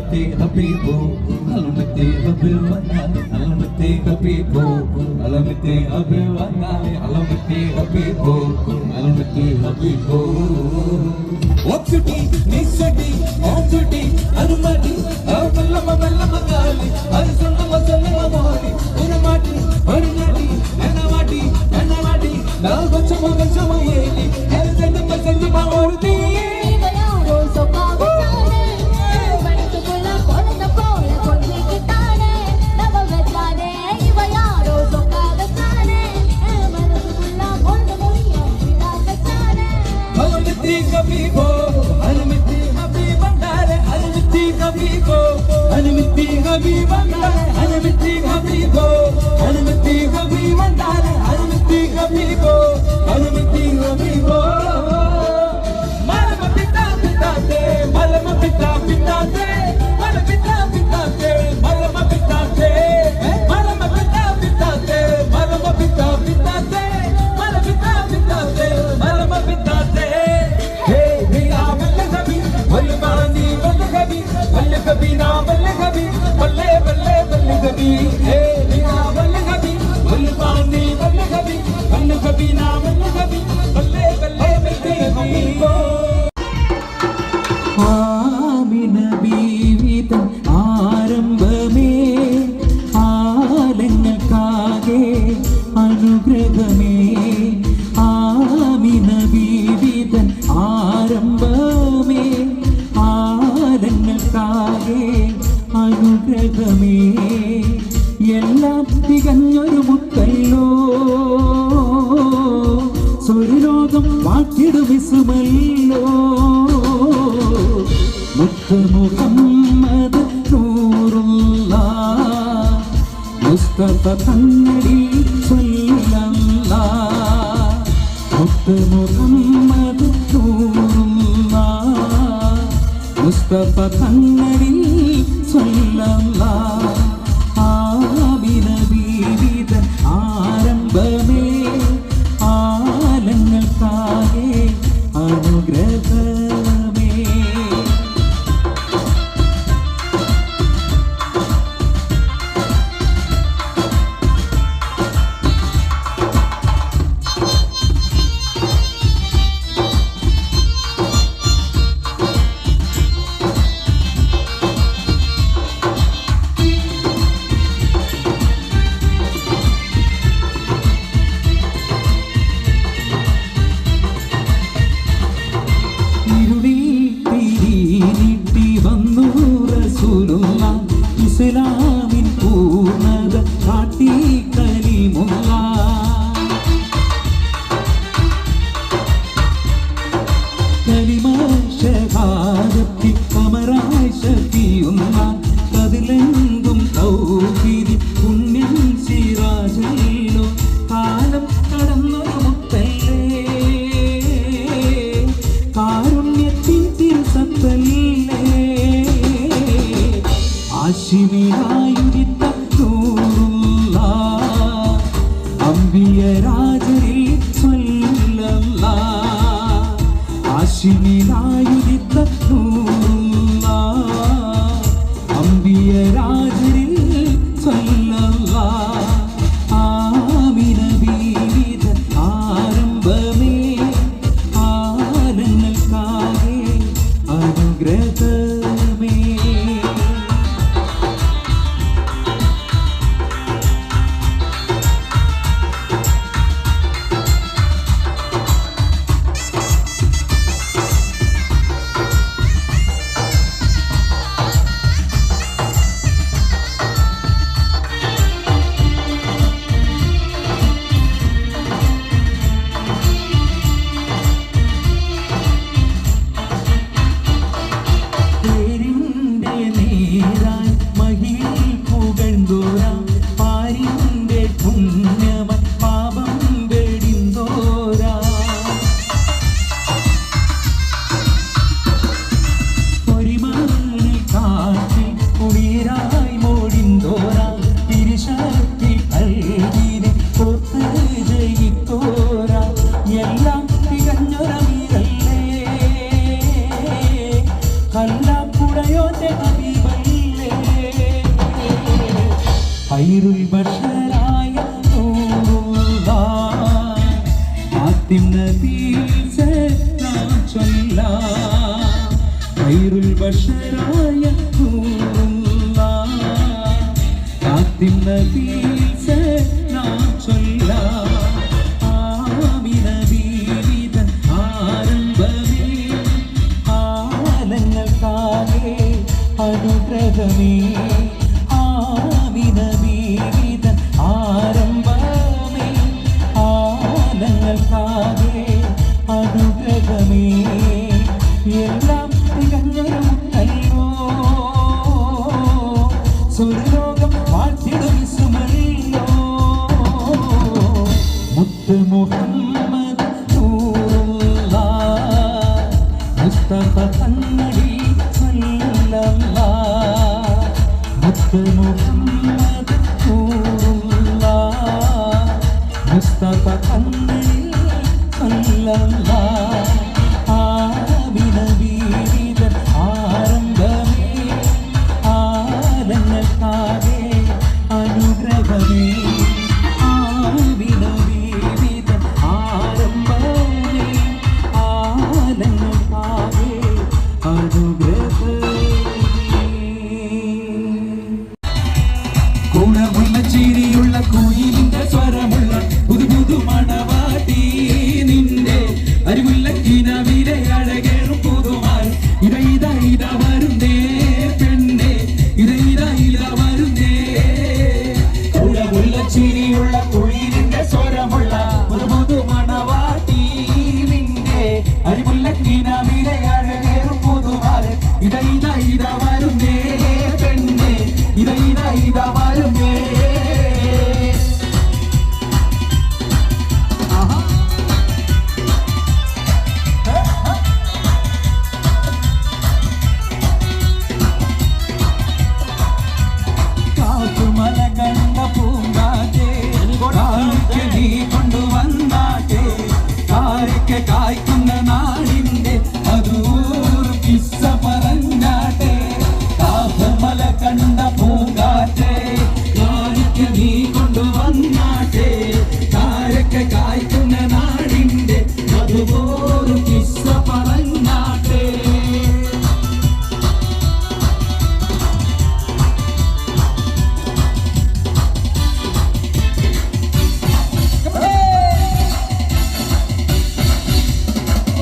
Alamati Habibu, Alamati Habiwanali, Alamati Habibu, Alamati Habiwanali, Alamati Habibu, Alamati Habibu. Wapsuti, Nisati, Omsuti, Anumati, Avalama Valama Gali, Arisonama Salama Mori, Uramati, Urinati, Anamati, Anamati, Navachama Vachama Yeli, Elzendama Sendima Ordi. എല്ലാം തികഞ്ഞൊരു മുത്തല്ലോ സ്വരലോകം വാട്ടിടു വിസുമല്ലോ മുത്ത് മുഹമ്മദ് നൂറുള്ള മുസ്തഫ തന്നടി സ്വല്ലല്ല മുത്ത് മുഹമ്മദ് നൂറുള്ള മുസ്തഫ തന്നടി സ്വല്ലല്ല ആരംഭമേ ആലങ്ങൾക്കാകെ അനുഗ്രഹമേ. ഇസ്ലാമിൻ പൂർണ്ണത കാട്ടി കലിമുള്ള കലിമ ഷഹാദത്തി കമറായി ശഫിയുന്ന കതിലെങ്കും തൗഹീദി പുണ്യൻ സിറാജല്ലോ കാലം കടന്നൊരു മുത്തല്ലേ കാരുണ്യത്തിൻ തിരുസത്തല്ലേ ആശിമിനായുദിത്ത നൂറുള്ള അംബിയ രാജരിൽ സ്വല്ലല്ല ആശിമിനായുദിത്ത നൂറുള്ള അംബിയ രാജരിൽ സ്വല്ലല്ല ആമിന ബീവിത ആരംഭമേ ആലങ്ങൾക്കാകെ അനുഗ്രഹമേ. കാത്തിം നബിയിൽ സലാം ചൊല്ലാം ഖൈറുൽ ബശറായ നൂറുല്ലാഹ് കാത്തിം നബിയിൽ സലാം ചൊല്ലാം ആമിന ബീവിതൻ ആരംഭമേ ആലങ്ങൾക്കാകെ അനുഗ്രഹമേ ആമിന ബീവിതൻ ആരംഭമേ ആലങ്ങൾക്കാകെ അനുഗ്രഹമേ എല്ലാം തികഞ്ഞൊരുമുണ്ടല്ലോ സ്വർലോകം വാഴ്ത്തിടും സുമല്ലോ മുത്ത് മുഹമ്മദ് നൂറുല്ലാഹ് മുസ്തഫ കണ്ണടി സല്ലല്ലാഹ് മുത്ത് മുഹമ്മദ് നൂറുല്ലാഹ് മുസ്തഫ കണ്ണടി സല്ലല്ലാഹ് ആമിന ബീവിതൻ ആരംഭമേ ആലങ്ങൾക്കാകെ അനുഗ്രഹമേ ആമിന ബീവിതൻ ആരംഭമേ ആലങ്ങൾക്കാകെ അനുഗ്രഹമേ ഗുണമുള്ള ചിരിയുള്ള കുയിലിന്റെ സ്വരമുള്ള പുതു പുതു മണവാട്ടി നിന്റെ അരിമുല്ല കിനാവിലെ അഴകേറും പുതുമായി ഇതാ വരുന്നേ പെണ്ണെ ഇതാ വരുന്നേ ഗുണമുള്ള ചിരിയുള്ള കുയിലിന്റെ സ്വരമുള്ള പുതു പുതു മണവാട്ടി നിന്റെ അരിമുല്ല കിനാവിലെ അഴകേറും പുതുമായി ഇതാ വരുന്നേ പെണ്ണെ ഇതാ വരുന്നേ കാറ്റുമല കണ്ട പൂങ്കാറ്റേ കാണിക്ക് നീ കൊണ്ടുവന്നാട്ടെ കാരയ്ക്ക് കായ്ക്കുന്ന നാടിന്റെ അതൂർ കിസ്സ പറഞ്ഞാട്ടെ കാറ്റുമല കണ്ട പൂങ്കാറ്റേ കാണിക്ക് നീ കൊണ്ടുവന്നാട്ടെ കാരയ്ക്ക് കായ്ക്കുന്ന നാടിന്റെ അതൂർ കിസ്സ പറഞ്ഞാട്ടെ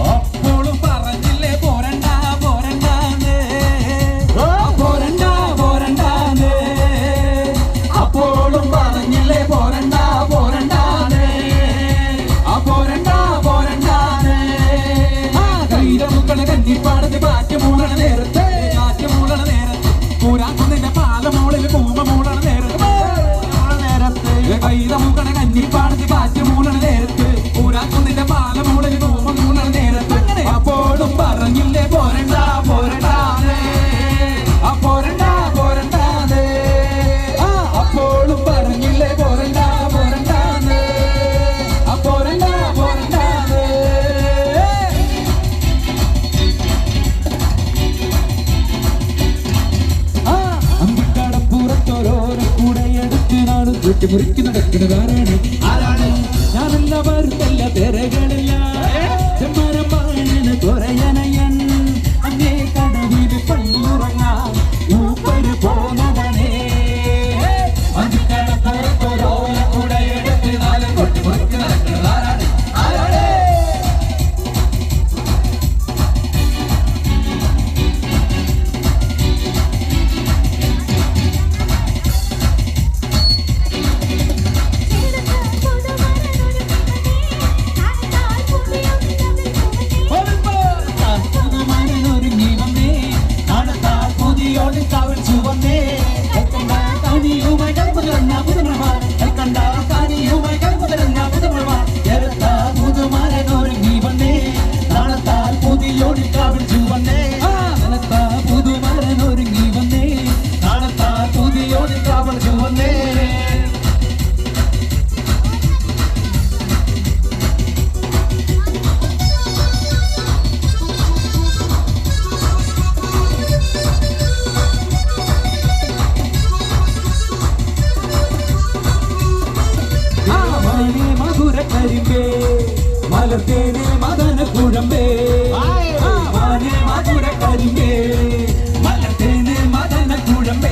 അപ്പോഴും പറഞ്ഞില്ലേ പോരണ്ട പോരണ്ടാന്ന് പോരണ്ടാന്ന് അപ്പോഴും പറഞ്ഞില്ലേ പോരണ്ട പോരണ്ടാന്ന് പോരണ്ടാന്ന് കൈരമുക്കളെ കഞ്ഞിപ്പാടത്ത് കാറ്റ് മൂളണ നേരത്തെ പൂരാക്കുന്നിന്റെ പാല മൂളിൽ പൂമ മൂളണ നേരത്തെ കൈരമുക്കളെ കഞ്ഞിപ്പാടത്ത് കാറ്റ് മൂളണ നേരത്ത് പൂരാക്കുന്നിന്റെ പാല മൂളിൽ പൂമ മൂളണ നേരത്ത് അപ്പോഴും പറഞ്ഞില്ലേ പോരണ്ട പോരണ്ടാന്ന് പോരണ്ടാന്ന് അപ്പോഴും പറഞ്ഞില്ലേ പോരണ്ട പോരണ്ടാന്ന് പോരണ്ടാന്ന് അമ്പിക്കടപ്പുറത്തോരോരോ കൂടെയെടുത്ത് നാട് വെട്ടിമുറിക്ക് നടക്കുന്നതാരാണ് ഞാനെല്ലാവരും എല്ലാ പേരകളില്ല ചെമ്മരപ്പാണ് കുറയനയൻ അങ്ങേ കടവിൽ പള്ളുറങ്ങാൻ ഊപ്പര് പോന്നവനേ അമ്പിക്കടപ്പുറത്തോരോരോ കൂടെയെടുത്ത് നാട് വെട്ടിമുറിക്ക് നടക്കുന്നതാരാണ് മലർത്തേനെ മദന കുഴമ്പേ മാനേ മധുര കരിമ്പേ മലർത്തേനെ മദന കുഴമ്പേ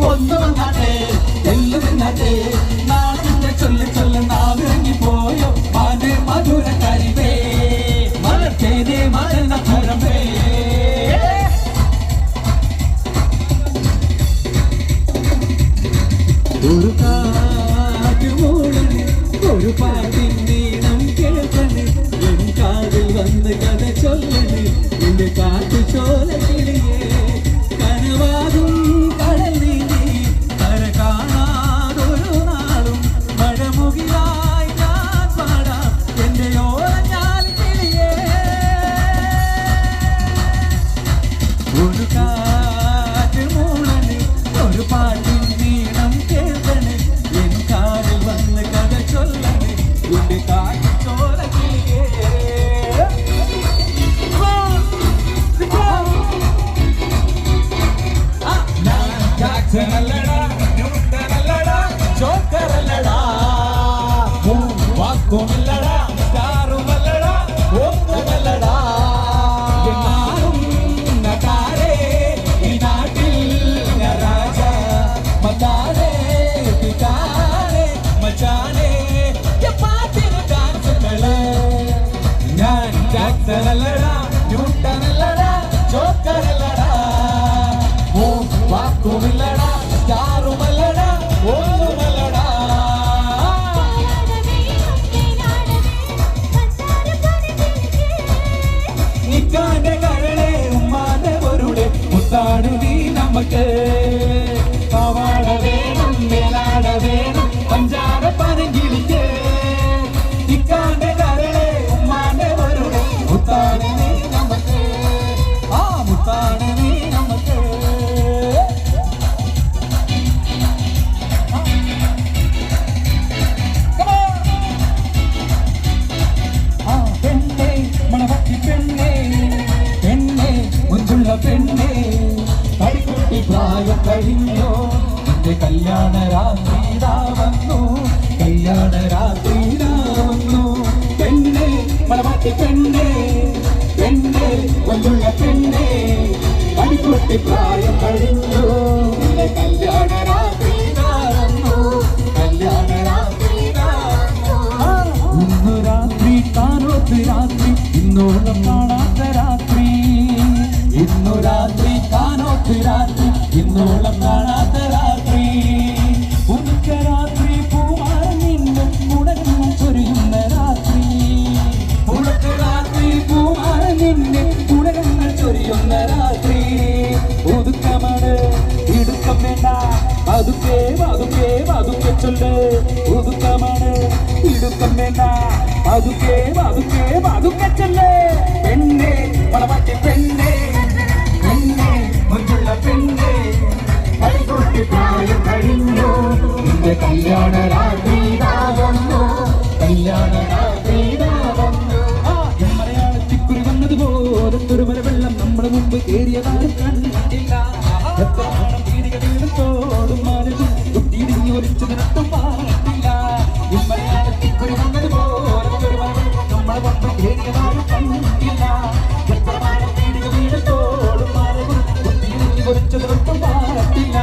ഒന്നു വന്നാട്ടെ എല്ലു നിന്നാട്ടെ നാടിന്റെ ചൊല്ല് ചൊല്ല് നാവിറങ്ങി പോയോ മാനേ മധുര കരിമ്പേ മലർത്തേനെ മദന കുഴമ്പേ ഒരു കാറ്റ് മൂളണ് ഒരു പാട്ടിൻ നീളം കേൾക്കണ് എൻ കാതിൽ വന്ന് കഥ ചൊല്ലണ് എന്റെ കാറ്റു ചോല കിളിയേ കനവാകും കടൽ നീന്തി കര കാണാതൊരു നാളും മഴമുകിലായി ഞാൻ പാടാം എന്റെ ഓരഞ്ഞാൽ കിളിയേ ഒരു കാറ്റ് മൂളണ് ഒരു പാട്ടിൻ നീളം കേൾക്കണ് എൻ കാതിൽ വന്ന് കഥ ചൊല്ലണ് എന്റെ കാറ്റു ചോല കിളിയേ ല്ലടാ ന്യൂട്ടനല്ലടാ ജോക്കറല്ലടാ വാക്കുമില്ലടാ സ്റ്റാറുമല്ലടാ ഓക്കമല്ലടാ എന്നാലും നട്ടാരേ ഈ നാട്ടിൽ രാജ മതാരേ പിതാരേ മച്ചാനേ പാട്ടിന് ഡാൻസുകള് ഞാൻ ജാക്സനല്ലടാ ന്യൂട്ടനല്ലടാ ജോക്കറല്ലടാ വാക്കുമില്ലടാ സ്റ്റാറുമല്ലടാ ഒന്നുമല്ലടാ നിക്കാന്റെ കരളെ ഉമ്മാന്റെ പൊരുളെ മുത്താട് നീ നമുക്ക് പാവാട വേണം മേലാട വേണം പഞ്ചാര പനങ്കിളിക്ക് നിക്കാന്റെ കരളെ ഉമ്മാന്റെ പൊരുളെ മുത്താട് നീ നമുക്ക് ആ മുത്താട് നീ നമുക്ക് പെണ്ണേ കടിക്കുട്ടി പ്രായം കഴിഞ്ഞോ എന്റെ കല്യാണ രാത്രി വന്നു കല്യാണ രാത്രി വന്നു പെണ്ണേ മണവാട്ടി പെണ്ണേ പെണ്ണേ കൊണ്ടുള്ള പെണ്ണേ കടിക്കുട്ടി പ്രായം കഴിഞ്ഞോ എന്റെ കല്യാണ രാത്രി വന്നു കല്യാണ രാത്രി ഇന്നു രാത്രി താനോത്ത് രാത്രി ഇന്നോളം കാണാത്ത രാത്രി ഇന്നു രാത്രി കാനോത്ത് രാത്രി ഇന്നോളം കാണാത്ത രാത്രി ഉടുക്ക രാത്രി പൂമാരൻ നിന്നും ഉടനും ചൊരിയുന്ന രാത്രി ഉടുക്ക രാത്രി പൂമാരൻ നിന്നെ ഉടനങ്ങൾ ചൊരിയുന്ന രാത്രി ഒതുക്കമാണ് ഇടുക്കം വേണ്ട അതുക്കേ അതുക്കേ അതുക്കെ ചൊല്ല് ഒതുക്കമാണ് ഇടുക്കം വേണ്ട അതുക്കേ അതുക്കേ അതുക്കെ ചൊല്ല് പെണ്ണേ പണമാറ്റി പെണ്ണേ പെണ്ണേ കൈകൊട്ടി പ്രായം കഴിഞ്ഞു എന്റെ കല്യാണ രാത്രി വന്നു കല്യാണ രാത്രി വന്നു മലയാളത്തിക്കുറി വന്നതുപോലെ തുരുമല വെള്ളം നമ്മുടെ മുമ്പ് കയറിയതാരും കണ്ടില്ല എത്ര വീടും തോടും മാനതും കുട്ടിയിടിഞ്ഞ് ഒലിച്ചതിനൊട്ടും പാടില്ല മലയാളത്തിക്കുറി വന്നതുപോലെ തുരുമല വെള്ളം നമ്മുടെ മുമ്പ് കയറിയതാരും കണ്ടില്ല എത്ര വീടും തോടും മാനതും കുറിച്ചതൊട്ടും പാടില്ല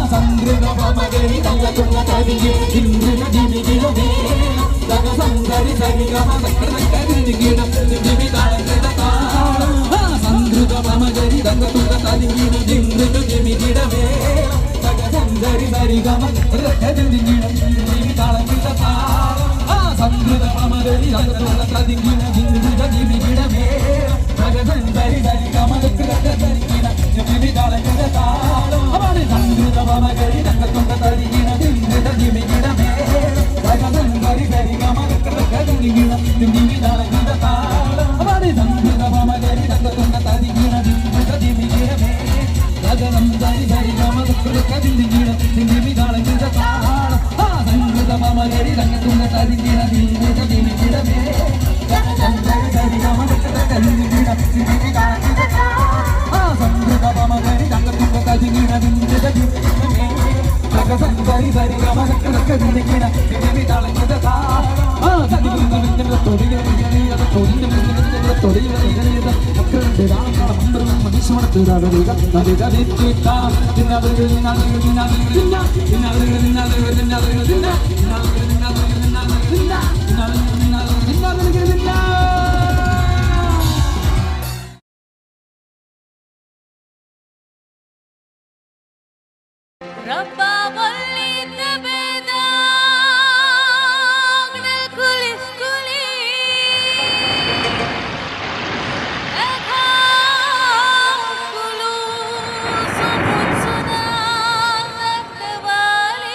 സംഗീത ഗരി സരി ഗമ കൃതകൃതികിട ദിമി താളകൃത താളം സംദ്രുത മമ ഗരി ദന്ത തുക തദികിട ദിമൃതു ദിമി ദിടമേ സഗരി സരി ഗമ കൃതകൃതികിട ദിമി താളകൃത താളം സംദ്രുത മമ ഗരി ദന്ത തുക തദികിട ദിമൃതു ദിമി ദിടമേ സഗരി സരി ഗമ കൃതകൃതികിട ദിമി താളകൃത താളം അവനെ സംദ്രുത മമ ഗരി ദന്ത തുക തദികിട ദിമൃതു ദിമി ദിടമേ സഗരി സരി ഗമ കൃതകൃതികിട ദിമി താളകൃത താളം അവനെ സംദ്രുത മമ ഗരി ദന്ത തുക തദികിട ദിമൃതു ദിമി ദിടമേ സഗരം സരി സരി ഗമ കൃതകൃതികിട ദിമി താളകൃത താളം സംദ്രുത മമ ഗരി ദന്ത തുക തദികിട ദിമൃതു ദിമി ദിടമേ സഗരി സരി ഗമ കൃതകൃതികിട ദിമി താളകൃത താളം സംദ്രുത മമ ഗരി ദന്ത തുക തദികിട ദിമൃതു ദിമി ദിടമേ സഗരി സരി ഗമ കൃതകൃതികിട ദിമി താളകൃത താളം ربا وليت بيداك الكل سكولي أكام كلو سموت سنا مكتبالي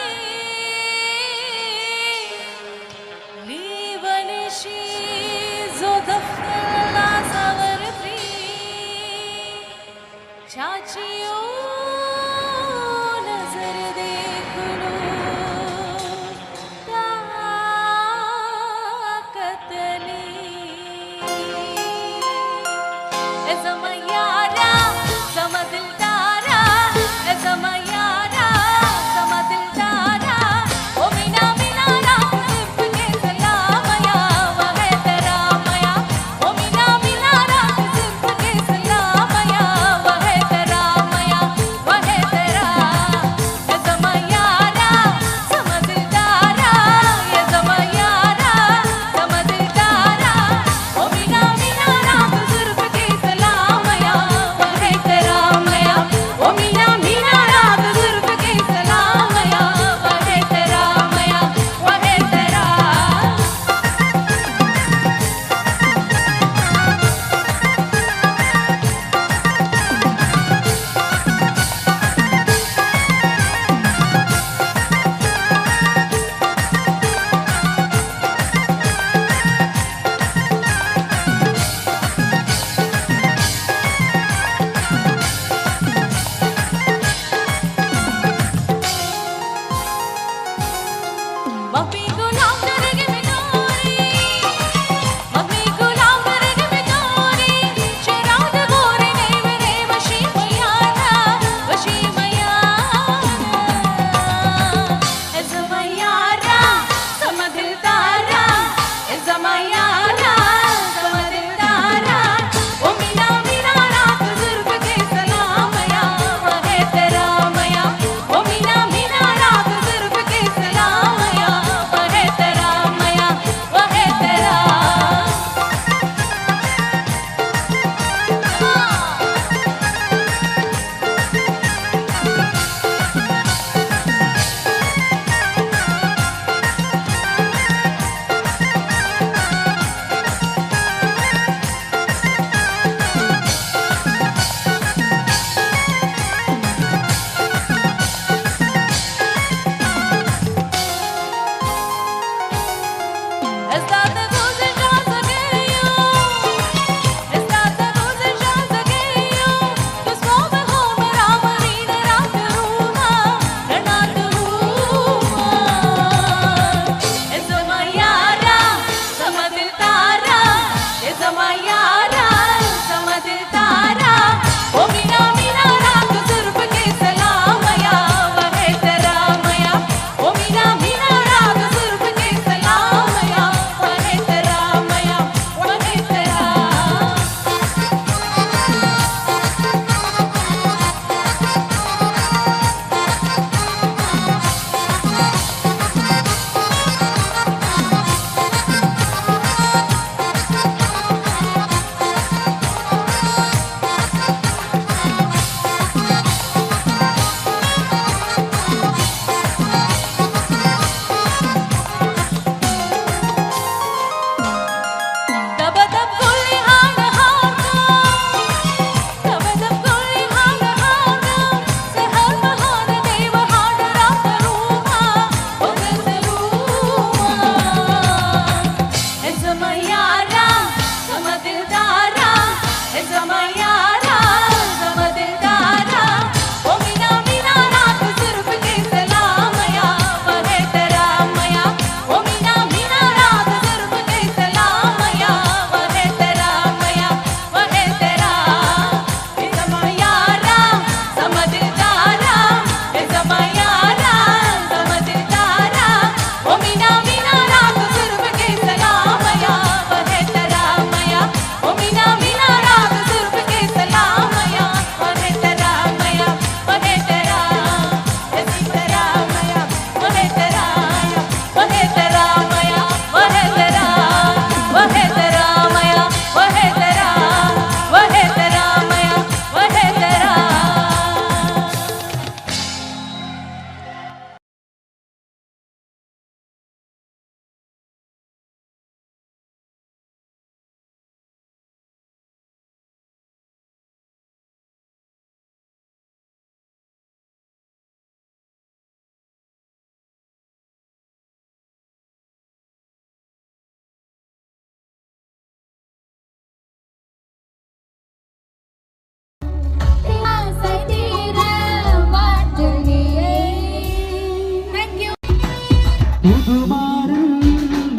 പുതുമാരൻ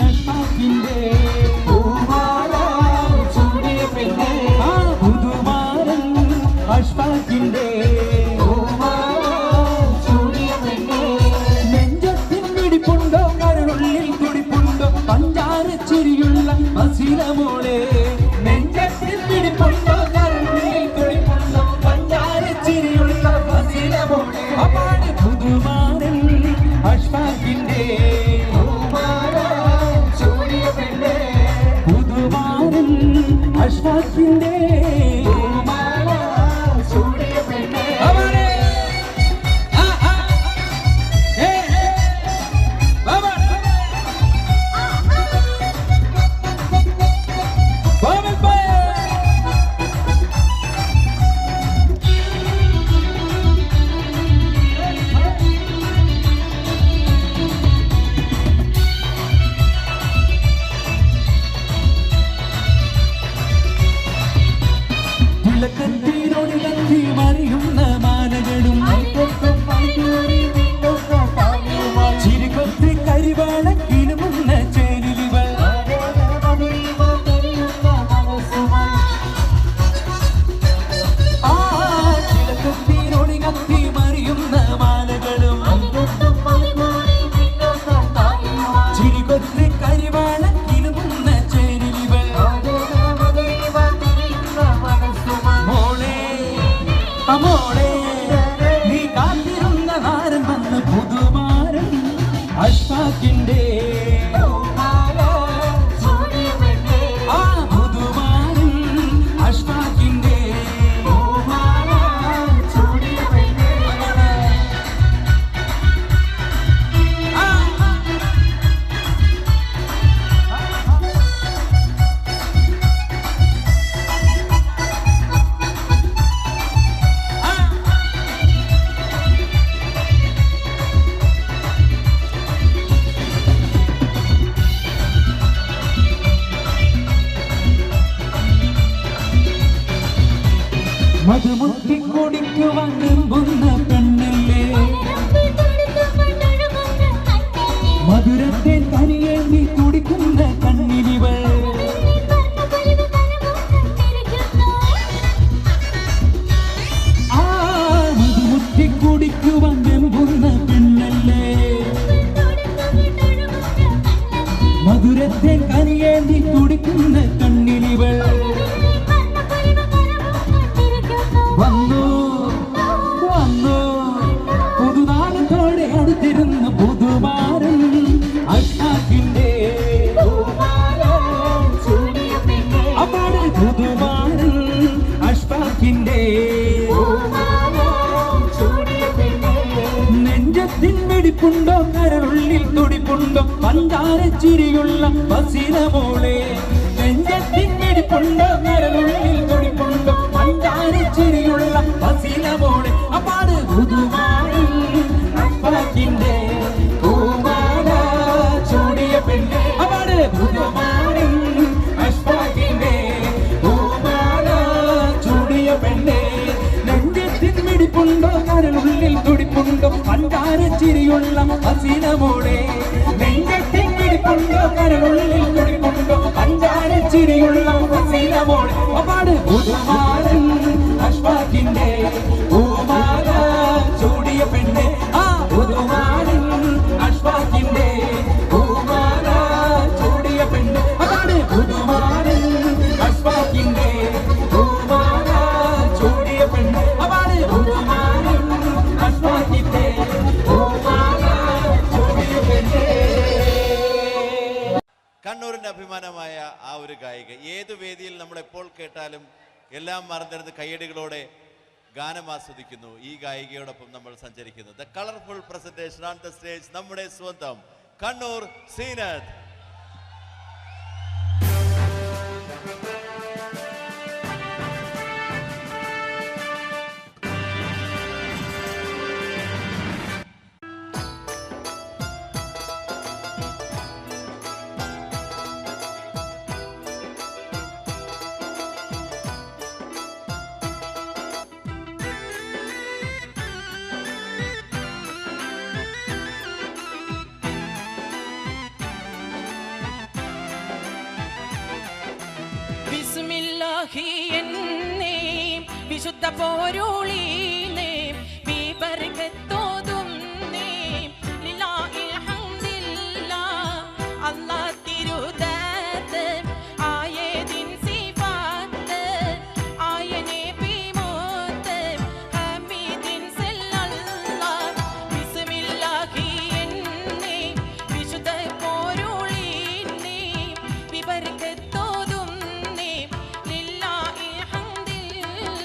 അഷ്ഫാഖിന്റെ പൂമാല ചൂടിയ പെണ്ണേ പുതുമാരൻ അഷ്ഫാഖിന്റെ പൂമാല ചൂടിയ പെണ്ണേ നെഞ്ചത്തിൻ പിടിപ്പുണ്ടോ കരളുള്ളിൽ തുടിപ്പുണ്ടോ പഞ്ചാര ചിരിയുള്ള അസീല മോളെ നെഞ്ചത്തിൻ പിടിപ്പുണ്ടോ കരളുള്ളിൽ തുടിപ്പുണ്ടോ പഞ്ചാര ചിരിയുള്ള അസീല മോളെ അപ്പാണ് പുതുമാരൻ അഷ്ഫാഖിന്റെ പൂമാല ചൂടിയ പെണ്ണേ പുതുമാരൻ അഷ്ഫാഖിന്റെ പൂമാല ചൂടിയ പെണ്ണേ അവനെ കത്തി മറിയുന്ന മാലകളും ചിരികൊത്തി കരിവാള കിലുമുന്ന ചേരുവകൾ ചിലക്കത്തിനോടി കത്തി മറിയുന്ന മാലകളും ചിരികൊത്തി കരിവാള കിലുമുന്ന ചേരുവകൾ മോളെ നീ കാത്തിരുന്ന നാരൻ വന്ന് പുതുമാരൻ അഷ്ഫാഖിന്റെ പുതുമാരൻ അഷ്ഫാഖിന്റെ മധുമുട്ടി കുടിക്കുവാൻ വെമ്പുന്ന പെണ്ണല്ലേ മധുരത്തെ തനിയേന്തി കുടിക്കുന്ന കണ്ണിലിവൾ മധുമുട്ടി കുടിക്കുവാൻ വെമ്പുന്ന പെണ്ണല്ലേ മധുരത്തെ കനിയേന്തി കുടിക്കുന്ന കണ്ണിലിവൾ വന്നു വന്നു പുതുനാളത്തോടെ അടുത്തിരുന്ന പുതുമാരൻ അഷ്ഫാഖിന്റെ അപ്പാട് പുതുമാരൻ അഷ്ഫാഖിന്റെ നെഞ്ചത്തിൻ വെടിപ്പുണ്ടോ കരളുള്ളിൽ തുടിപ്പുണ്ടോ പഞ്ചാര ചിരിയുള്ള ബസീല മോളെ നെഞ്ചത്തിൻ വെടിപ്പുണ്ടോ കരളുള്ളിൽ തുടിപ്പുണ്ടോ പഞ്ചാര ചിരിയുള്ള ബസീല മോളെ അപ്പാട് പുതുമാരൻ അഷ്ഫാഖിന്റെ പൂമാല ചൂടിയ പെണ്ണെ അപ്പാട് പുതുമാരൻ അഷ്ഫാഖിന്റെ പൂമാല ചൂടിയ പെണ്ണെ നെഞ്ചത്തിൻ വെടിപ്പുണ്ടോ കരളുള്ളിൽ തുടിപ്പുണ്ടോ പഞ്ചാര ചിരിയുള്ള ബസീല മോളെ നെഞ്ചത്തിൻ വെടിപ്പുണ്ടോ കരളുള്ളിൽ തുടിപ്പുണ്ടോ പഞ്ചാര ചിരിയുള്ള ബസീല മോളെ അപ്പാട് പുതുമാരൻ അഷ്ഫാഖിന്റെ പൂമാല ചൂടിയ പെണ്ണെ പുതുമാരൻ അഷ്ഫാഖിന്റെ പൂമാല ചൂടിയ പെണ്ണെ അപ്പാട് പുതുമാരൻ അഷ്ഫാഖിന്റെ പൂമാല ചൂടിയ പെണ്ണെ അപ്പാട് പുതുമാരൻ അഷ്ഫാഖിന്റെ പൂമാല ചൂടിയ പെണ്ണെ. കണ്ണൂരിന്റെ അഭിമാനമായ ആ ഒരു ഗായിക ഏത് വേദിയിൽ നമ്മൾ എപ്പോൾ കേട്ടാലും എല്ലാം മറന്നിരുന്ന് കയ്യടികളോടെ ഗാനം ആസ്വദിക്കുന്നു. ഈ ഗായികയോടൊപ്പം നമ്മൾ സഞ്ചരിക്കുന്നു. The colourful presentation on the stage നമ്മുടെ സ്വന്തം കണ്ണൂർ സീനത്ത്. ബിസ്മില്ലാഹി എന്നേ വിശുദ്ധ പോരുളീനേ ബിബർകത്തോതും നേ ലില്ലാഹി ഹംദില്ലാഹ് അല്ലാഹ് തിരുദാത്ത് ആയതിൻ സിഫാത്ത് ആയനെ ബിമോത്ത് ഹമീദിൻ സല്ലല്ലാഹ് ബിസ്മില്ലാഹി എന്നേ വിശുദ്ധ പോരുളീനേ ബിബർകത്തോതും നേ ലില്ലാഹി ഹംദില്ലാഹ്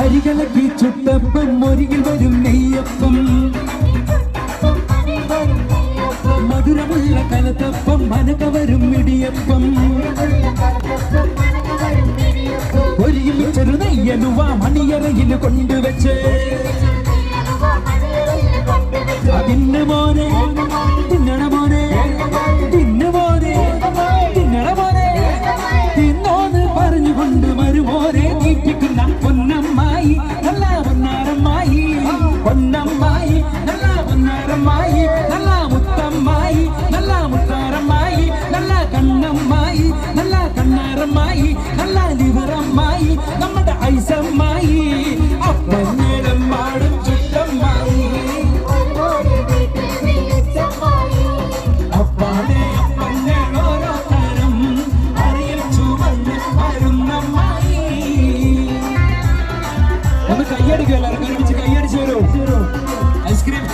അരികളക്കി ചുട്ടപ്പം ഒരികിൽ വരും നെയ്യപ്പം മധുരമുള്ള കലത്തപ്പം മനകവരും ഇടിയപ്പം ഒരികിൽ ചെറു നെയ്യലുവ മണിയറയിൽ കൊണ്ടുവച്ച് അതിന് മോനെ തിന്നണ മോനെ തിന്നു മോനെ തിന്നണ മോനെ തിന്നോന്ന് പറഞ്ഞുകൊണ്ട് മരുമോനെ തീറ്റിക്കുന്ന പൊന്നമ്മായി നല്ല പൊന്നാരമ്മായി പൊന്നമ്മായി നല്ല പൊന്നാരമ്മായി നല്ല മുത്തമ്മായി നല്ല മുത്താരമ്മായി നല്ല കണ്ണമ്മായി നല്ല കണ്ണാരമ്മായി നല്ല ലിവറമ്മായി നമ്മുടെ ഐസമ്മായി അപ്പഞ്ഞേളം പാടും ചുറ്റമ്മായി അപ്പാടെ അപ്പഞ്ഞേളോരോ തരം അറിയിച്ചു വന്ന് വരുന്നമ്മായി. ഒന്ന് കൈയടിക്കുമല്ലോ, ഒരുമിച്ച് കൈയടിച്ചു വരൂ. ഐസ്ക്രീം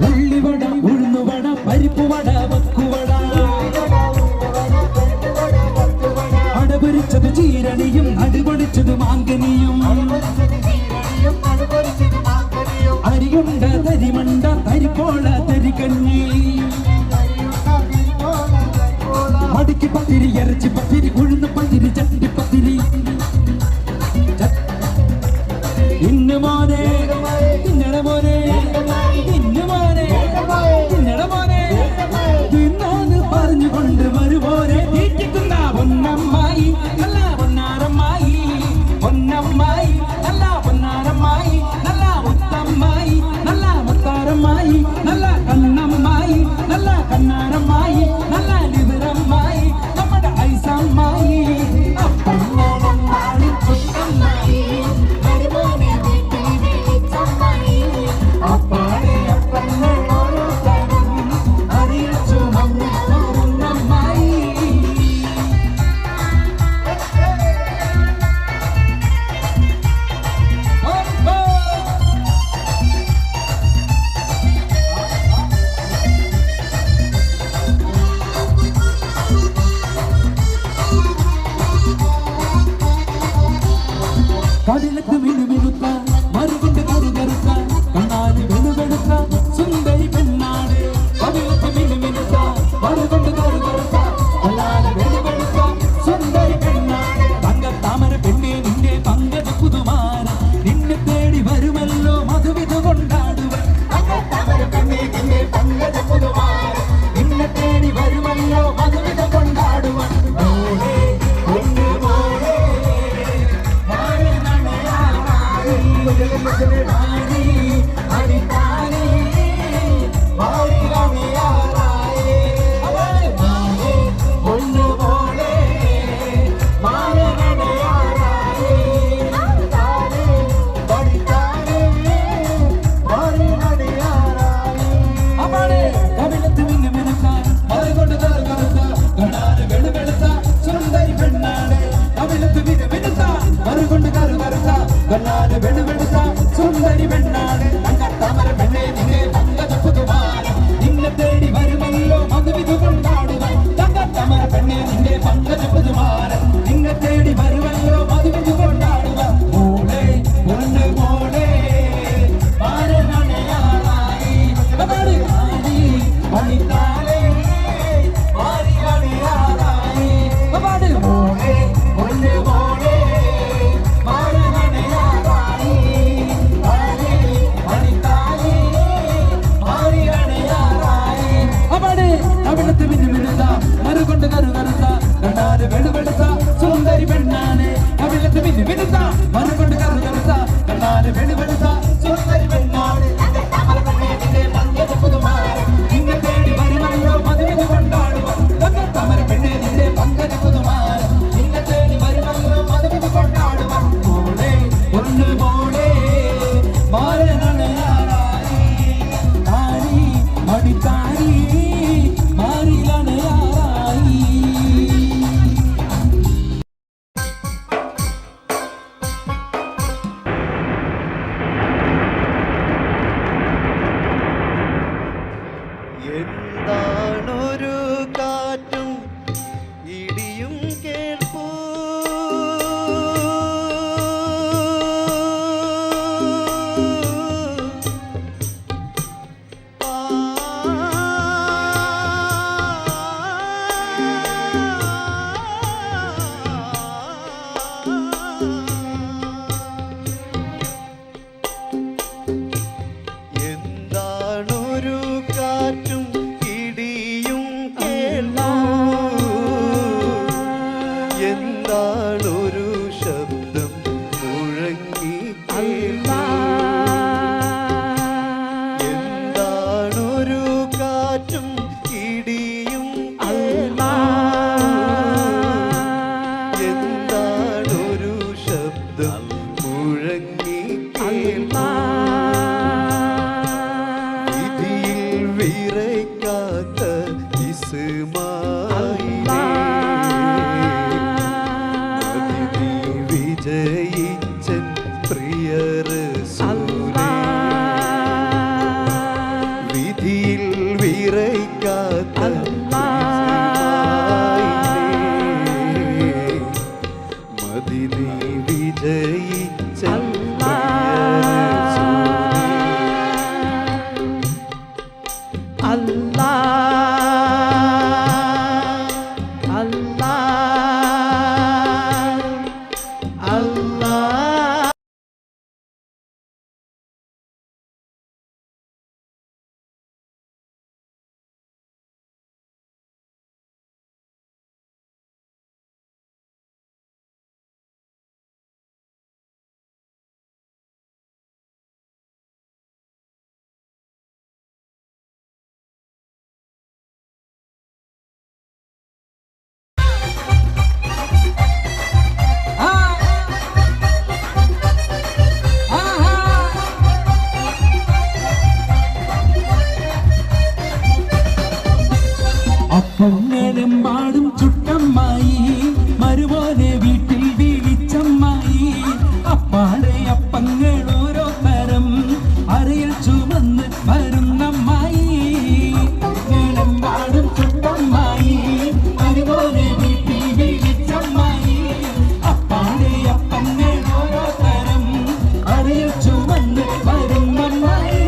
ഉള്ളിവട ഉഴുന്നുവട പരിപ്പുവട വക്കുവട അടപൊരിച്ചത് ചീരണിയും അടിപൊളിച്ചത് മാങ്കനിയും അരിയുണ്ട തരിമണ്ട തരിപ്പോള തരികഞ്ഞി മടിക്ക് പത്തിരി ഇറച്ചി പത്തിരി ഉഴുന്ന് പത്തിരി ചട്ടി പത്തിരി ഇന്ന് മോനെ തിന്നണ മോനെ ഇന്ന് മോനെ തിന്നണ മോനെ തിന്നോന്ന് പറഞ്ഞുകൊണ്ട് വരുമോനെ തീറ്റിക്കുന്ന പൊന്നമ്മായി നല്ല പൊന്നാരമ്മായി പൊന്നമ്മായി നല്ല പൊന്നാരമ്മായി നല്ല മുത്തമ്മായി നല്ല മുത്താരമ്മായി നല്ല കണ്ണമ്മായി നല്ല കണ്ണാരമ്മായി നല്ല ലിവറമ്മായി നമ്മുടെ ഐസമ്മായി അപ്പമ്മോളമ്മായി ചുറ്റമ്മായി അപ്പാടെ അപ്പമ്മോളോരോ തരം അറിയിച്ചു വന്ന് വരുന്നമ്മായി. കടലത്ത് മിനുമിനുത്ത മറുകൊണ്ട് കറുകറുത്ത കണ്ണാല് വെളുവെളുത്ത സുന്ദരി പെണ്ണാട് കടലത്ത് മിനുമിനുത്ത മറുകൊണ്ട് കറുകറുത്ത കണ്ണാല് വെളുവെളുത്ത സുന്ദരി പെണ്ണാട് തങ്കത്താമര പെണ്ണെ നിന്റെ പങ്കജ പുതുമാര നിന്നെ തേടി വരുമല്ലോ മധുവിധ കൊണ്ടാടുവൻ തങ്കത്താമര പെണ്ണെ നിന്റെ പങ്കജ പുതുമാര നിന്നെ തേടി വരുമല്ലോ മധുവിധ കൊണ്ടാടുവൻ മോളെ ഒന്ന് മോളെ സുന്ദരി പെണ്ണാണ് തങ്കത്താമര പെണ്ണെ നിന്നെ പങ്കജ പുതുമാര നിന്നെ തേടി വരുമല്ലോ മധുവിധു കൊണ്ടാടുവാൻ തങ്കത്താമര പെണ്ണെ നിന്റെ പങ്കജ പുതുമാര നിന്നെ തേടി വരുമല്ലോ മധുവിധു കൊണ്ടാടുവാൻ മോളെ പൊന്ന് മോളെ മാരനണയാറായി പണിത്താലേ മാരിയണയാറായി മോളെ പൊന്ന് മോളെ മറുകൊണ്ട് കറുകറുത്ത കണ്ടാല് വെളുവെളുത്ത അപ്പങ്ങളെമ്പാടും ചുട്ടമ്മായി മരുപോലെ വീട്ടിൽ വിളിച്ചമ്മായി അപ്പാടെ അപ്പങ്ങൾ ഓരോ തരം അരയിൽ ചുമന്ന് വരുന്നമ്മായി അപ്പങ്ങളെമ്പാടും ചുട്ടമ്മായി മരുപോലെ വീട്ടിൽ വിളിച്ചമ്മായി അപ്പാടെ അപ്പങ്ങൾ ഓരോ തരം അരയിൽ ചുമന്ന് വരുന്നമ്മായി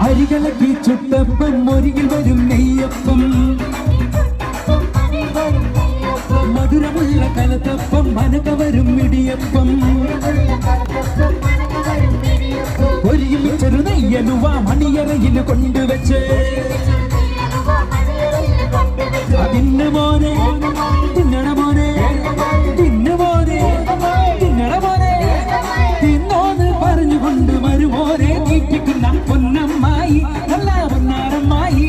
അരികളക്കി ചുട്ടപ്പം ഒരികിൽ വരും നെയ്യപ്പം മധുരമുള്ള കലത്തപ്പം മനക വരും ഇടിയപ്പം ഒരികിൽ ചെറു നെയ്യലുവ മണിയറയിൽ കൊണ്ടുവച്ച് അതിന് മോനെ തിന്നണ മോനെ തിന്നു മോനെ തിന്നണ മോനെ തിന്നോന്ന് പറഞ്ഞുകൊണ്ട് മരുമോനെ തീറ്റിക്കുന്ന പൊന്നമ്മായി നല്ല പൊന്നാരമ്മായി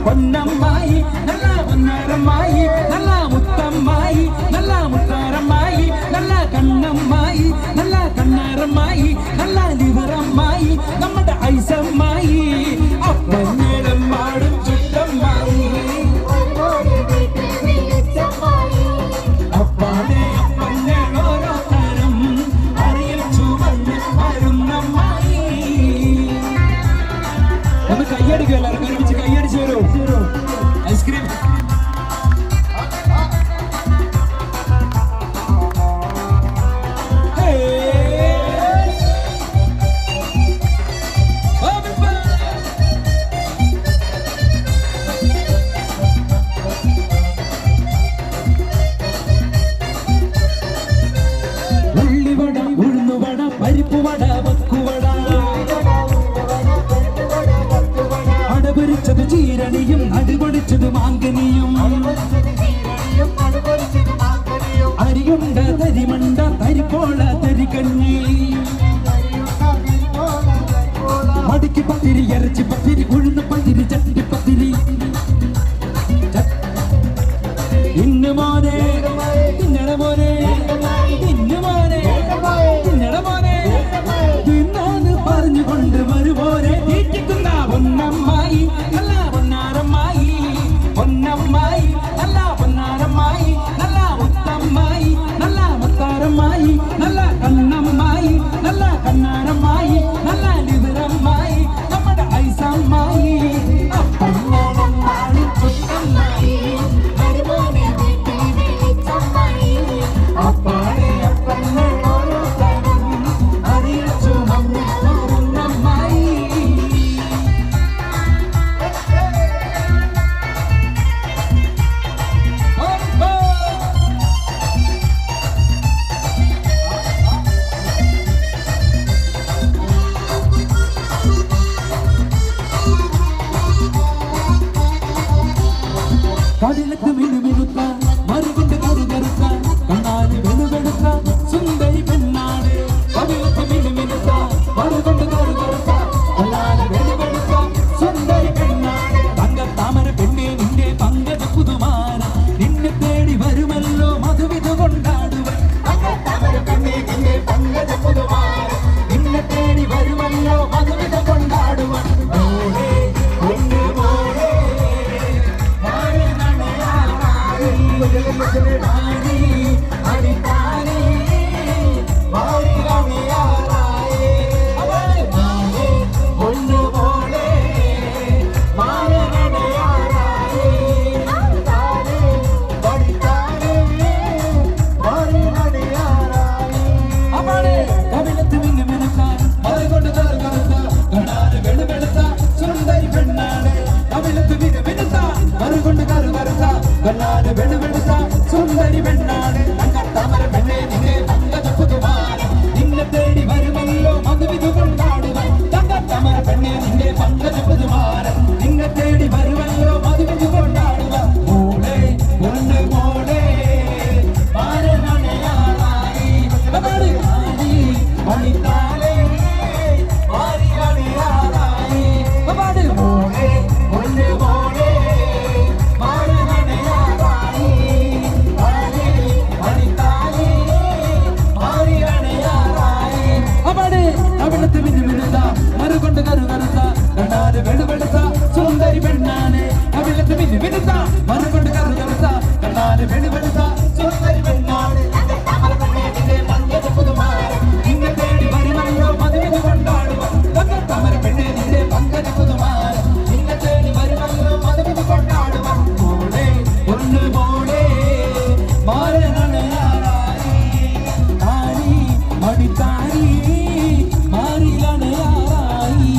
പൊന്നമ്മായി നല്ല പൊന്നാരമ്മായി നല്ല മുത്തമ്മായി നല്ല മുത്താരമ്മായി നല്ല കണ്ണമ്മായി നല്ല കണ്ണാരമ്മായി നല്ല ലിവറമ്മായി നമ്മുടെ ഐസമ്മായി അപ്പഞ്ഞേടമ്മാടും ചുറ്റമ്മായി അപ്പാടെ അപ്പഞ്ഞേൾ ഓരോ തരം അറിയിൽ ചുവന്ന് വരുന്നമ്മായി ഒന്ന് കയ്യടിക്കും എല്ലാവരും ഒരുമിച്ച് കയ്യടിച്ച് വരൂ ഐസ്ക്രീം ഉള്ളിവട ഉഴുന്നുവട പരിപ്പുവട വക്കുവട അടപൊരിച്ചത് ചീരണിയും അടുപൊടിച്ചത് മാങ്കനിയും അരിയുണ്ട തരിമണ്ട തരിപ്പോള തരികഞ്ഞി മടിക്ക് പത്തിരി ഇറച്ചി പത്തിരി ഉഴുന്ന് പത്തിരി ചട്ടി പത്തിരി ഇന്ന് മോനെ തിന്നണ മോനെ തിന്നു മോനെ തിന്നണ മോനെ തിന്നോന്ന് പറഞ്ഞുകൊണ്ട് വരുപോലെ തീറ്റിക്കുന്ന പൊന്നമ്മായി നല്ല പൊന്നാരമ്മായി പൊന്നമ്മായി നല്ല പൊന്നാരമ്മായി നല്ല മുത്തമ്മായി നല്ല മുത്താരമ്മായി നല്ല കണ്ണമ്മായി നല്ല കണ്ണാരമ്മായി നല്ല ലിവറമ്മായി നമ്മുടെ ഐസമ്മായി അപ്പമ്മോളമ്മായി ചുട്ടമ്മായി അപ്പാടെ അപ്പങ്ങൾ ഓരോ തരം അറിയിൽ ചുമന്ന് വരുന്നമ്മായി അവിടുത്തെ മിന്നുമിനുത്ത മറുകൊണ്ട് കറുകറുത്ത കണ്ണാല് വെളുവെളുത്ത സുന്ദരി പെണ്ണാണ് അവിടുത്തെ മിന്നുമിനുത്ത മറുകൊണ്ട് കറുകറുത്ത കണ്ണാല് വെളുവെളുത്ത സുന്ദരി പെണ്ണാണ് നിന്നെ തേടി വരുമല്ലോ മധുവിന് കൊണ്ടാടുവാൻ തമര പെണ്ണെ നിന്റെ പങ്കജ പുതുമാർ നിന്നെ തേടി വരുമല്ലോ മധുവിന് കൊണ്ടാടുവാൻ മോളെ ഒന്ന് മോളെ മാറണയാറായി താരി മടിത്താരി മാറിലണയാറായി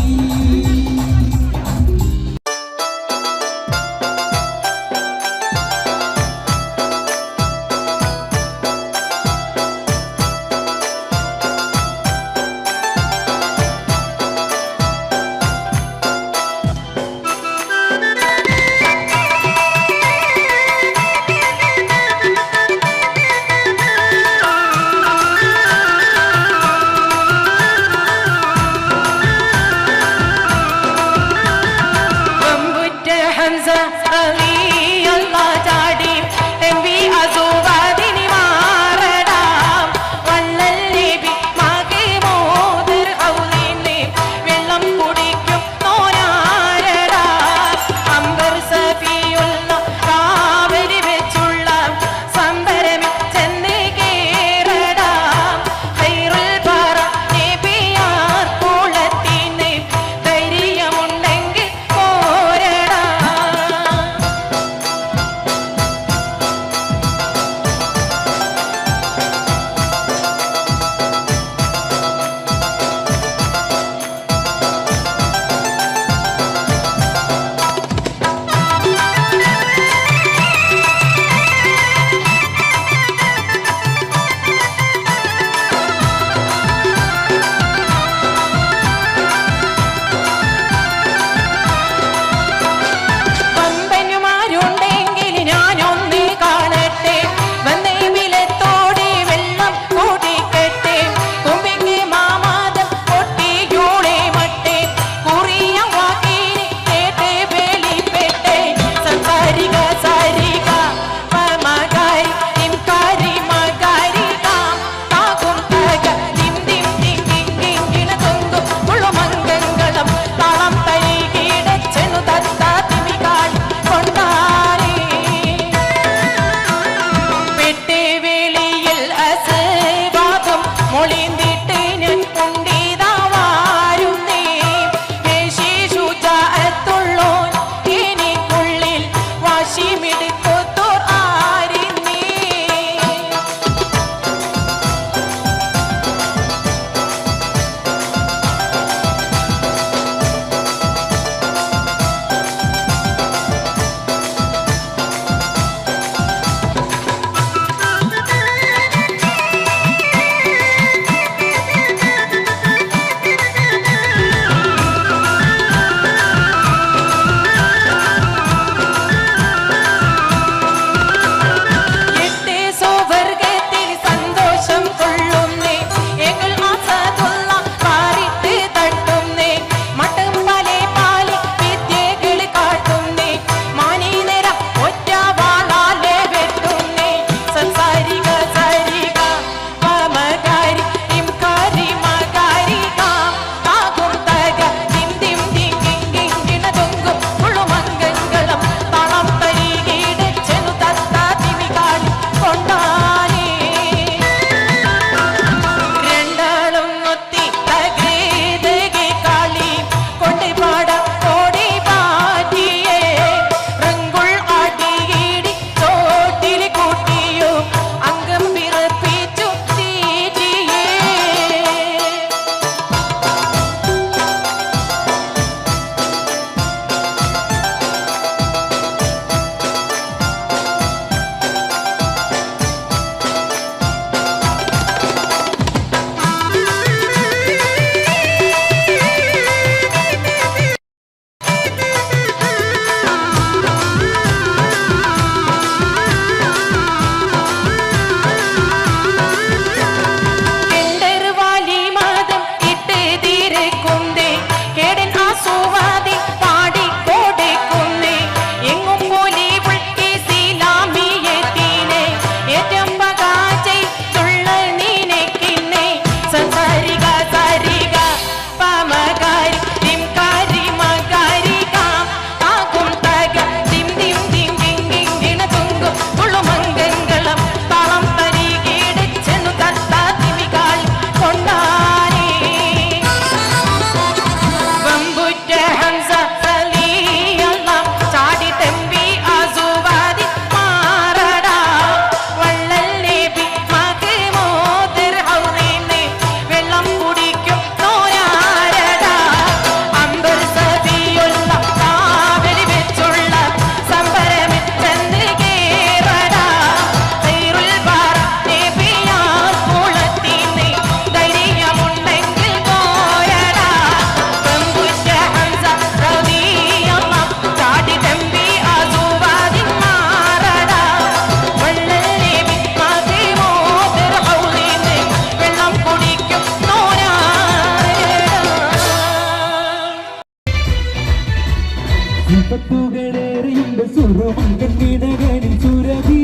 സിഫത്തുകളേറെയുണ്ട് സുരമങ്കണ്ണിടകളിൽ സുരഭി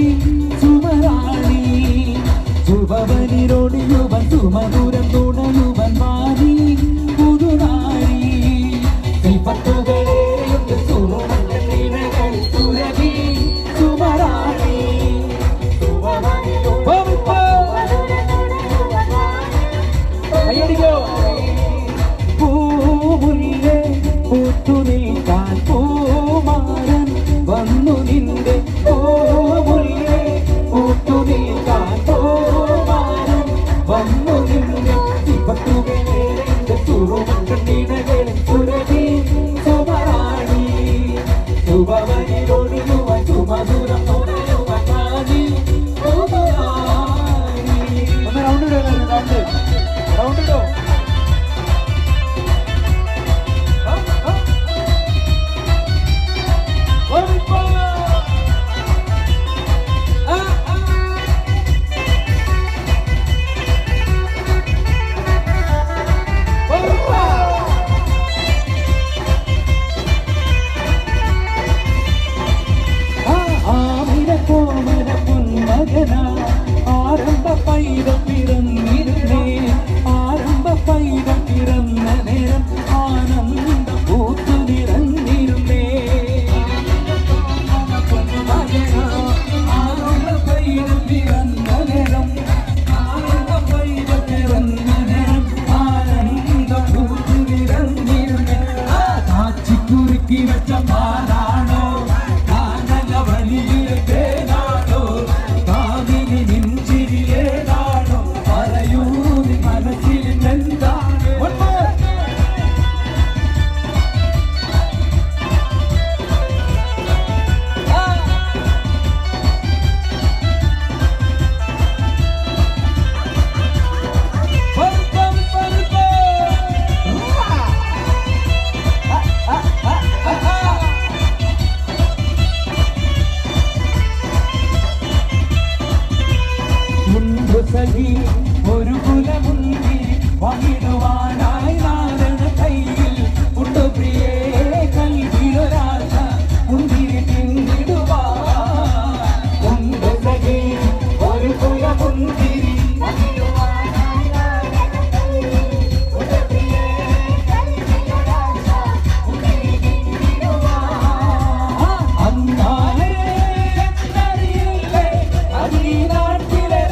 സുമരാണി സുഭവനിരോട് യുവൻ സുമധുരം തുണയുവൻ വാരി പുതുനാരി സിഫത്തുകളേറെയുണ്ട് സുരമങ്കണ്ണിടകളിൽ സുരഭി സുമരാണി പൂമുല്ലേ പൂത്തു നിൽക്കാൻ പൂമാരൻ വന്നു നിന്റെ പൂമുല്ലേ പൂത്തു നിൽക്കാൻ പൂമാരൻ വന്നു നിന്റെ സിഫത്തുകളേറെ സുറുമക്കണ്ണിടകളിൽ സുരഭി സുമരാണി സുഭവനിലൊഴിയുവാൻ സുമധുരം തുണയുവാൻ വാരി പുതുനാരി. ഒന്ന് റൗണ്ട് ഇടോ ആരംഭ പൈതം പിറന്നിരുന്നേ ആരംഭ പൈതം പിറന്ന നേരം ആനന്ദ പൂത്തു നിറഞ്ഞിരുന്നേ ആരംഭ പൈതം പിറന്ന നേരം ആരംഭ പൈതം പിറന്ന നേരം ആനന്ദ പൂത്തു നിറഞ്ഞിരുന്നേ കാച്ചിക്കുറുക്കി വെച്ച പാലാണോ കാനല വലിയ തേനാണോ കാവിനി നെഞ്ചിരിയേതാണോ പറയൂ നീ മനസ്സിൽ എന്താണ് സഖി ഒരു കുലമുന്തി വഹിടുവാനായി നാരണ കയ്യിൽ ഉണ്ടു പ്രിയേ കൽവിലൊരാശ മുന്തിരി പിന്നിടുവാൻ ഉണ്ട് സഖി ഒരു കുലമുന്തിരി വഹിടുവാനായി നാരണ കയ്യിൽ ഉണ്ടു പ്രിയേ കൽവിലൊരാശ മുന്തിരി പിന്നിടുവാൻ അന്നാലേ എന്നറിയില്ലേ അതിനാട്ടിലെ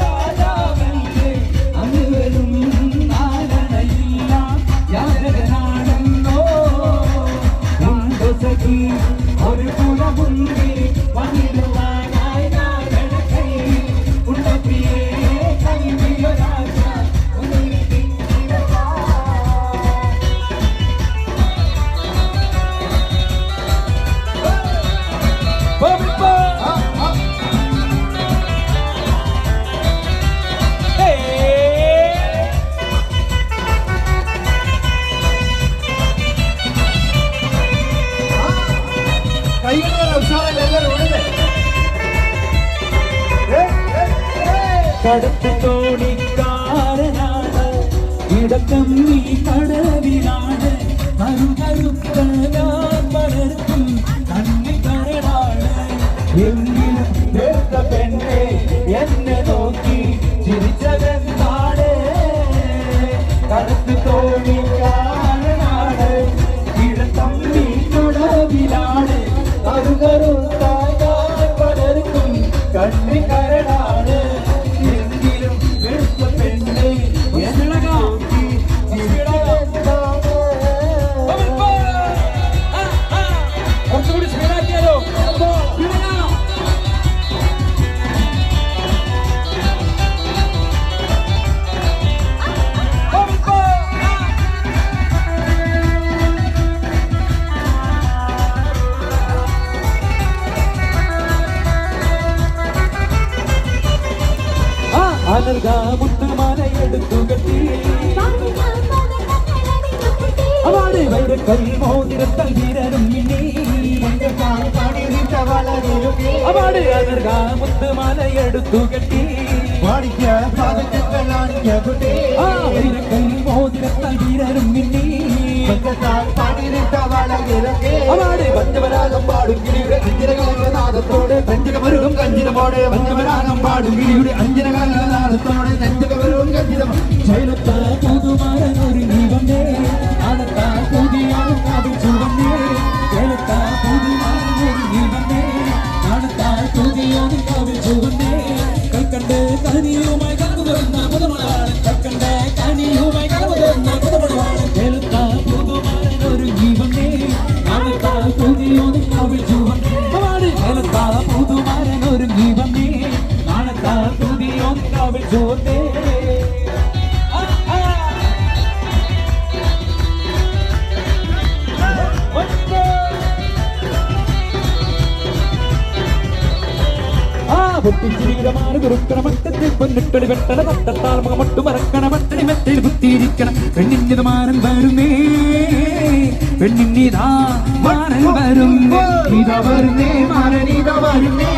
ഒരു കുലമുന്തിരി വന്നിടുവാനായി നാരണ കയ്യിൽ ഉണ്ട പ്രിയേ കൽവിലൊരാശ മുന്തിരി കടത്ത് തോണിക്കാരനാണ് ഇടക്കം നീ കടവിലാണ് കരുകരുക്കാൻ പലർക്കും കണ്ണി കരടാണ് എങ്കിലും വേർത്ത പെണ്ണെ എന്നെ നോക്കി ചിരിച്ചതെന്താണ് കടത്ത് തോണിക്കാരനാണ് ഇടക്കം നീ കടവിലാണ് കരുകരുക്കാൻ പലർക്കും കണ്ണി കരടാണ് മുത്തുമാലയെടുത്തു കെട്ടി അവളെ വൈരക്കൽ മോതിരത്തൽ വീരനും മിന്നി അവളെ മുത്തുമാലയെടുത്തു കെട്ടി വൈരക്കൽ മോതിരത്തൽ വീരനും മിന്നി അവാട് പഞ്ചവരാഗം പാടും കിളിയുടെ അഞ്ചിരകാലനാദത്തോടെ പഞ്ചകമരുകും കഞ്ചിരമോടെ പഞ്ചവരാഗം പാടും കിളിയുടെ അഞ്ചിരകാലനാദത്തോടെ നെഞ്ചകമരുകും കഞ്ചിരം ശൈലത്താ പുതുമാരൻ ഒരുങ്ങി വന്നേ ആനത്താ പുതിയാണ് കാവിൽ ചുവന്നേ ശൈലത്താ പുതുമാരൻ ഒരുങ്ങി വന്നേ ആനത്താ പുതിയാണ് കാവിൽ ചുവന്നേ കൽക്കണ്ട് കനിയുമായി കടന്നു വരുന്ന പുതുമണവാളൻ കൽക്കണ്ട് കനിയുമായി കടന്നു വരുന്ന പുതുമണവാളൻ ശൈലത്താ പുതുമാരൻ ഒരുങ്ങി വന്നേ ആനത്താ പുതിയാണ് കാവിൽ ചുവന്നേ ശൈലത്താ പുതുമാരൻ ഒരുങ്ങി വന്നേ ആനത്താ പുതിയാണ് കാവിൽ ചുവന്നേ പൊട്ടിച്ചിരിയുടെ കുറുക്കണമട്ടത്തിൽ പൊന്നിട്ടൊളി വെട്ടണ പട്ടത്താൽ മുഖമൊട്ടു മറക്കണ പട്ടണി മെത്തിൽ കുത്തിയിരിക്കണം പെണ്ണിന്റെ മാരൻ വരുന്നേ പെണ്ണിന്നിതാ മാരൻ വരുന്നേ ഇതാ വരുന്നേ മാരൻ ഇതാ വരുന്നേ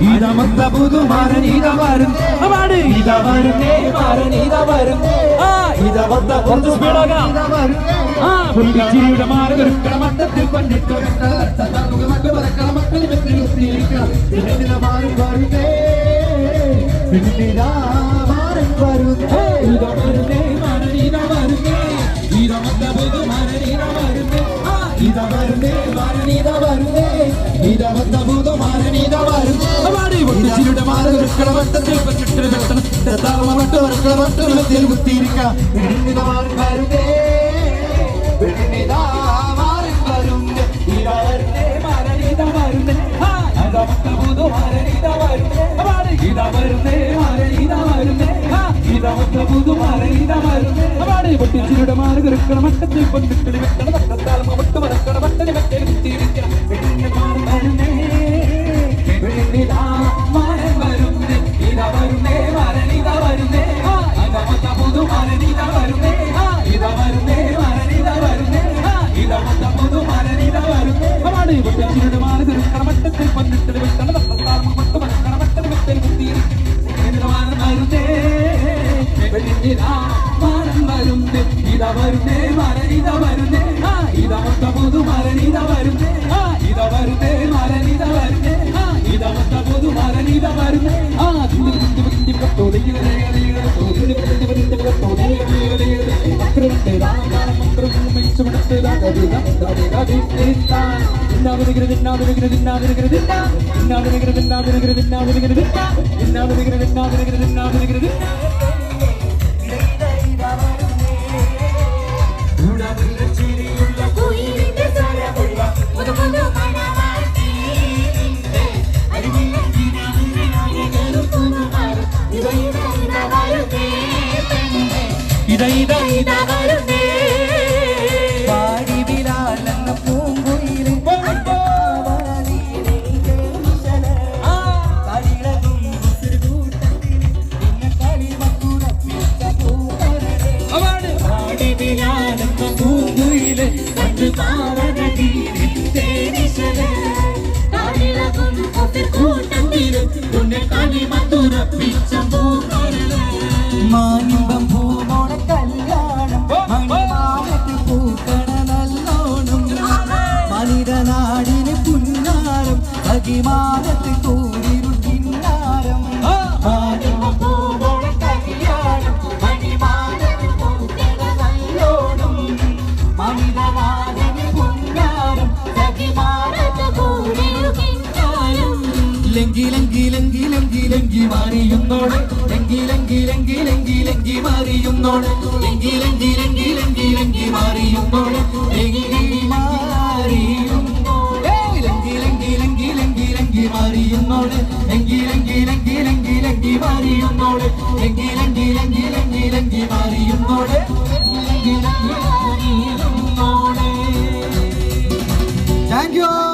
ഇതാ മൊത്ത പുതുമാരൻ ഇതാ വരുന്നേ ഇതാ വരുന്നേ മാരൻ ഇതാ വരുന്നേ ഇതാ മൊത്ത കുറച്ച് സ്പീഡാകാം പൊട്ടിച്ചിരിയുടെ മാരൻ കുറുക്കണമട്ടത്തിൽ പൊന്നിട്ടൊളി വെട്ടണ പട്ടത്താൽ മുഖമൊട്ടു മറക്കണ പട്ടണി മെത്തിൽ കുത്തിയിരിക്കണം പെണ്ണിന്റെ മാരൻ വരുന്നേ പെണ്ണിനിതാ മാരൻ വരുന്നേ ഇതാ വരുന്നേ മാരൻ ഇതാ വരുന്നേ ഇതാ മൊത്ത പുതുമാരൻ ഇതാ വരുന്നേ ഇതാ വരുന്നേ മാരൻ ഇതാ വരുന്നേ ഇതാ മൊത്ത പുതുമാരൻ ഇതാ വരുന്നേ പൊട്ടിച്ചിരിയുടെ മാരൻ കുറുക്കണമട്ടത്തിൽ പൊന്നിട്ടൊളി വെട്ടണ പട്ടത്താൽ മുഖമൊട്ടു മറക്കണ പട്ടണി മെത്തിൽ കുത്തിയിരിക്കണം പെണ്ണിനിതാ മാരൻ വരുന്നേ പെണ്ണിനിതാ മാരൻ വരുന്നേ ഇതാ വരുന്നേ മാരൻ ഇതാ വരുന്നേ ഇതാ മൊത്ത പുതുമാരൻ ഇതാ വരുന്നേ ഇതാ വരുന്നേ മാരൻ ഇതാ വരുന്നേ ഇതാ മൊത്ത പുതുമാരൻ ഇതാ വരുന്നേ പൊട്ടിച്ചിരിയുടെ മാരൻ കുറുക്കണമട്ടത്തിൽ പൊന്നിട്ടൊളി വെട്ടണ പട്ടത്താൽ മുഖമൊട്ടു മറക്കണ പട്ടണി മെത്തിൽ കുത്തിയിരിക്കണം പെണ്ണിന്റെ മാരൻ വരുന്നേ പെണ്ണിനിതാ മാരൻ വരുന്നേ ഇതാ വരുന്നേ മാരൻ ഇതാ വരുന്നേ ഇതാ മൊത്ത പുതുമാരൻ ഇതാ വരുന്നേ ഇതാ വരുന്നേ മാരൻ ഇതാ വരുന്നേ ഇതാ മൊത്ത പുതുമാരൻ ഇതാ വരുന്നേ പൊട്ടിച്ചിരിയുടെ മാരൻ കുറുക്കണമട്ടത്തിൽ പൊന്നിട്ടൊളി വെട്ടണ പട്ടത്താൽ മുഖമൊട്ടു മറക്കണ പട്ടണി മെത്തിൽ കുത്തിയിരിക്കണം മാരൻ വരുന്നേ പെണ്ണിനിതാ മാരൻ വരുന്നേ ഇതാ വരുന്നേ മാരൻ ഇതാ വരുന്നേ ഇതാ മൊത്ത പുതുമാരൻ ഇതാ വരുന്നേ ഇതാ വരുന്നേ മാരൻ ഇതാ വരുന്നേ ഇതാ മൊത്ത പുതുമാരൻ ഇതാ വരുന്നേ കുയിലിന്റെ സ്വരമുള്ള പുതു പുതു മണവാട്ടി നിന്റെ അരികിലെത്തിനാകും പുതുമാരൻ ഇതാ ഇതാ ഇതാ വരുന്നേ പെണ്ണേ ഇതാ ഇതാ ഇതാ വരുന്നേ പാടി വിലാലെന്ന പൂങ്കുയിലും പൂങ്കുയിലെ കണ്ടു മാനിമ്പം പൂമോണ കല്യാണം മണിമാനത്ത് പൂക്കണ നല്ലോണം മനിതനാടിന് പുന്നാരം അകിമാനത്ത് കൂരിരു കിന്നാരം മാനിമ്പം പൂമോണ കല്യാണം മണിമാനത്ത് പൂക്കണ നല്ലോണം മനിതനാടിന് പുന്നാരം അകിമാനത്ത് കൂരിരു കിന്നാരം ലങ്കി ലങ്കി ലങ്കി ലങ്കി ലങ്കി മാറിയുന്നോടെ ലങ്കി ലങ്കി ലങ്കി ലങ്കി ലങ്കി മാറിയുന്നോടെ ലങ്കി ലങ്കി ലങ്കി ലങ്കി ലങ്കി മാറിയുന്നോടെ ലങ്കി മാറിയുന്നോടെ ലങ്കി ലങ്കി ലങ്കി ലങ്കി ലങ്കി മാറിയുന്നോടെ ലങ്കി ലങ്കി ലങ്കി ലങ്കി ലങ്കി മാറിയുന്നോടെ ലങ്കി ലങ്കി ലങ്കി ലങ്കി ലങ്കി മാറിയുന്നോടെ ലങ്കി ലങ്കി മാറിയുന്നോടെ. Thank you.